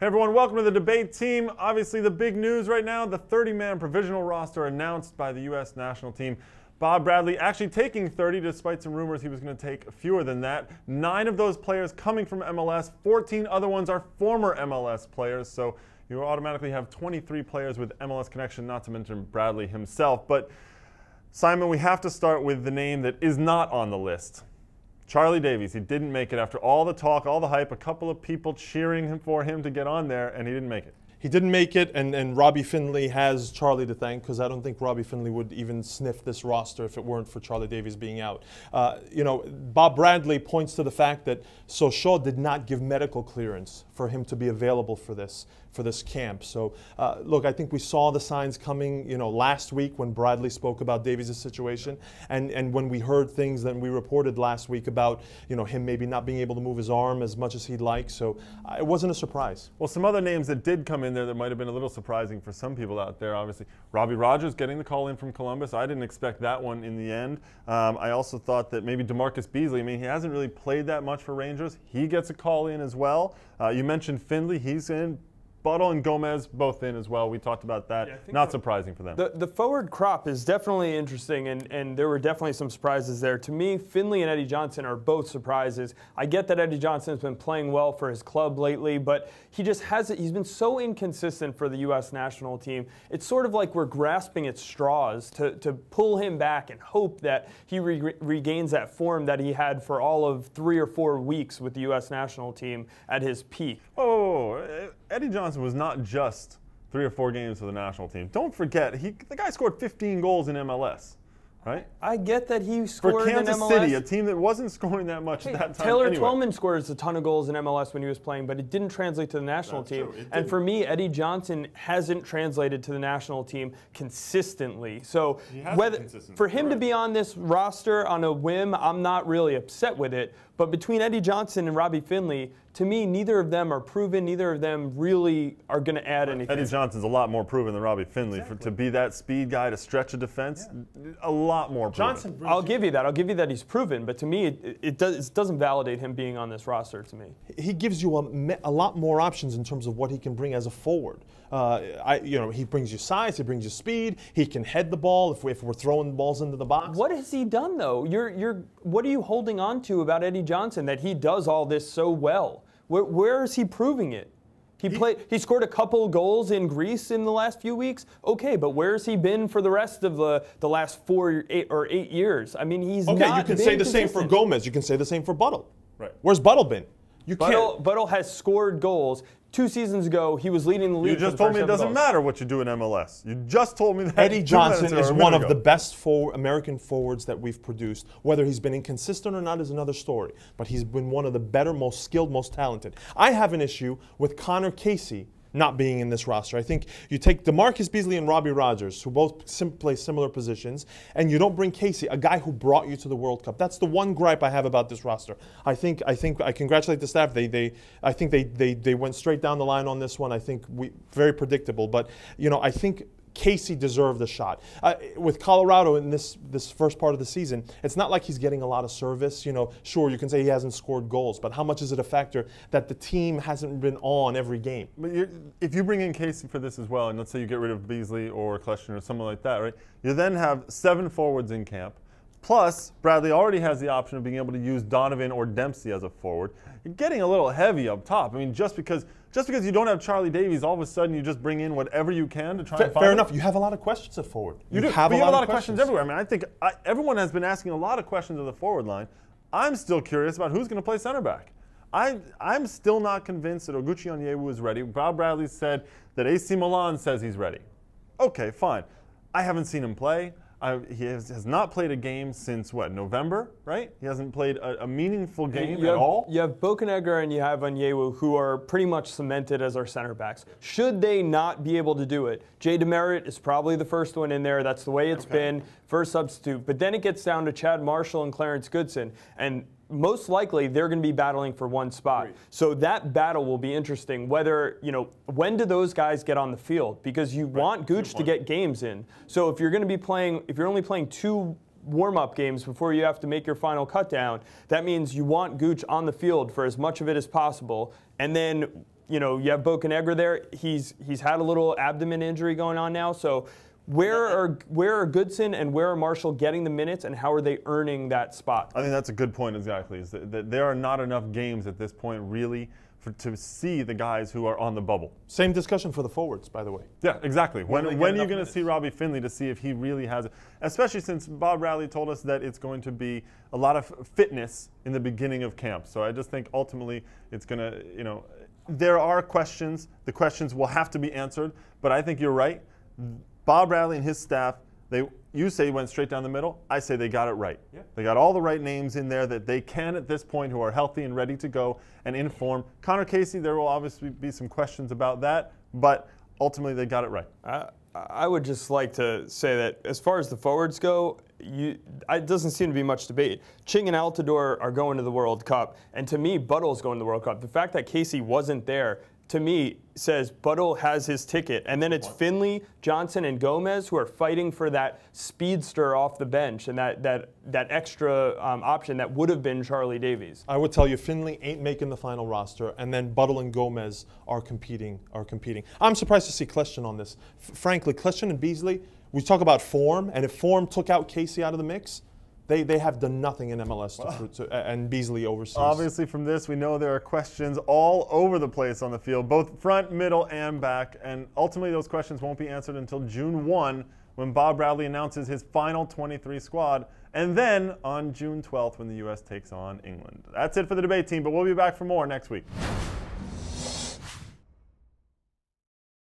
Hey everyone, welcome to the debate team. Obviously the big news right now, the 30-man provisional roster announced by the U.S. national team. Bob Bradley actually taking 30 despite some rumors he was going to take fewer than that. 9 of those players coming from MLS, 14 other ones are former MLS players, so you automatically have 23 players with MLS connection, not to mention Bradley himself. But Simon, we have to start with the name that is not on the list. Charlie Davies. He didn't make it after all the talk, all the hype, a couple of people cheering for him to get on there, and he didn't make it. He didn't make it, and Robbie Findlay has Charlie to thank, because I don't think Robbie Findlay would even sniff this roster if it weren't for Charlie Davies being out. Bob Bradley points to the fact that Sochaux did not give medical clearance for him to be available for this camp. So, look, I think we saw the signs coming, last week when Bradley spoke about Davies' situation, and when we heard things that we reported last week about, him maybe not being able to move his arm as much as he'd like. So, it wasn't a surprise. Well, some other names that did come in there that might have been a little surprising for some people out there, obviously. Robbie Rogers getting the call in from Columbus. I didn't expect that one in the end. I also thought that maybe DeMarcus Beasley, he hasn't really played that much for Rangers. He gets a call in as well. You mentioned Findlay, he's in. Buttle and Gomez both in as well. We talked about that. Yeah, not surprising for them. The forward crop is definitely interesting, and there were definitely some surprises there. To me, Findlay and Eddie Johnson are both surprises. I get that Eddie Johnson's been playing well for his club lately, but he just hasn't. He's been so inconsistent for the U.S. national team. It's sort of like we're grasping at straws to pull him back and hope that he regains that form that he had for all of 3 or 4 weeks with the U.S. national team at his peak. Oh, Eddie Johnson was not just 3 or 4 games for the national team. Don't forget, the guy scored 15 goals in MLS, right? I get that he scored in MLS. For Kansas City, a team that wasn't scoring that much at that time. Taylor Twellman scores a ton of goals in MLS when he was playing, but it didn't translate to the national team. And for me, Eddie Johnson hasn't translated to the national team consistently. So for him to be on this roster on a whim, I'm not really upset with it. But between Eddie Johnson and Robbie Findlay, to me, neither of them are proven. Neither of them really are going to add anything. Eddie Johnson's a lot more proven than Robbie Findlay. To be that speed guy, to stretch a defense, a lot more proven. I'll give you that. I'll give you that he's proven. But to me, it doesn't validate him being on this roster to me. He gives you a lot more options in terms of what he can bring as a forward. He brings you size, he brings you speed, he can head the ball if we're throwing balls into the box. What has he done, though? What are you holding on to about Eddie Johnson that he does all this so well? Where is he proving it? He scored a couple goals in Greece in the last few weeks. Okay, but where has he been for the rest of the last 4 or 8 years? He's not. Okay, you can say the same for Gomez. You can say the same for Buttle. Right. Where's Buttle been? Buttle has scored goals. 2 seasons ago, he was leading the league. You just told me it doesn't matter what you do in MLS. You just told me that. Eddie Johnson is one of the best American forwards that we've produced. Whether he's been inconsistent or not is another story. But he's been one of the better, most skilled, most talented. I have an issue with Connor Casey not being in this roster. I think you take DeMarcus Beasley and Robbie Rogers, who both play similar positions, and you don't bring Casey, a guy who brought you to the World Cup. That's the one gripe I have about this roster. I congratulate the staff. I think they went straight down the line on this one. I think very predictable, but I think Casey deserved a shot. With Colorado in this first part of the season, it's not like he's getting a lot of service. Sure, you can say he hasn't scored goals, but how much is it a factor that the team hasn't been on every game? But if you bring in Casey for this as well, and let's say you get rid of Beasley or Kleshner or someone like that, right? You then have 7 forwards in camp. Plus, Bradley already has the option of being able to use Donovan or Dempsey as a forward. You're getting a little heavy up top. Just because you don't have Charlie Davies, all of a sudden you just bring in whatever you can to try and find Fair enough. You have a lot of questions at forward. You have a lot of questions everywhere. I think everyone has been asking a lot of questions of the forward line. I'm still curious about who's going to play center back. I'm still not convinced that Oguchi Onyewu is ready. Bob Bradley said that AC Milan says he's ready. Okay, fine. I haven't seen him play. He has not played a game since, November, right? He hasn't played a meaningful game at all. You have Bocanegra and you have Onyewu, who are pretty much cemented as our center backs. Should they not be able to do it, Jay DeMerit is probably the first one in there. That's the way it's been, first substitute. But then it gets down to Chad Marshall and Clarence Goodson. And most likely they're going to be battling for one spot. Great. So that battle will be interesting. Whether, when do those guys get on the field? Because you want Gooch to get games in. So if you're going to be playing, if you're only playing 2 warm-up games before you have to make your final cut down, that means you want Gooch on the field for as much of it as possible. And then you know, you have Bocanegra there. He's had a little abdomen injury going on now. So where are Goodson and where are Marshall getting the minutes, and how are they earning that spot? I think that's a good point exactly. Is that there are not enough games at this point really to see the guys who are on the bubble. Same discussion for the forwards, by the way. Yeah, exactly. When are you going to see Robbie Finley to see if he really has it? Especially since Bob Bradley told us that it's going to be a lot of fitness in the beginning of camp. So I just think ultimately it's going to, you know, there are questions. The questions will have to be answered. But I think you're right. Bob Bradley and his staff, you say went straight down the middle. I say they got it right. Yeah. They got all the right names in there that they can at this point, who are healthy and ready to go and in form. Connor Casey, there will obviously be some questions about that, but ultimately they got it right. I would just like to say that as far as the forwards go, it doesn't seem to be much debate. Ching and Altidore are going to the World Cup, and to me, Buttle's going to the World Cup. The fact that Casey wasn't there, to me, says Buttle has his ticket. And then it's Finley, Johnson, and Gomez who are fighting for that speedster off the bench and that extra option that would have been Charlie Davies. I would tell you Finley ain't making the final roster, and then Buttle and Gomez are competing. I'm surprised to see Kljestan on this. Frankly, Kljestan and Beasley, we talk about form, and if form took out Casey out of the mix, they have done nothing in MLS and Beasley overseas. Obviously from this, we know there are questions all over the place on the field, both front, middle, and back. And ultimately those questions won't be answered until June 1 when Bob Bradley announces his final 23 squad. And then on June 12th when the U.S. takes on England. That's it for the debate team, but we'll be back for more next week.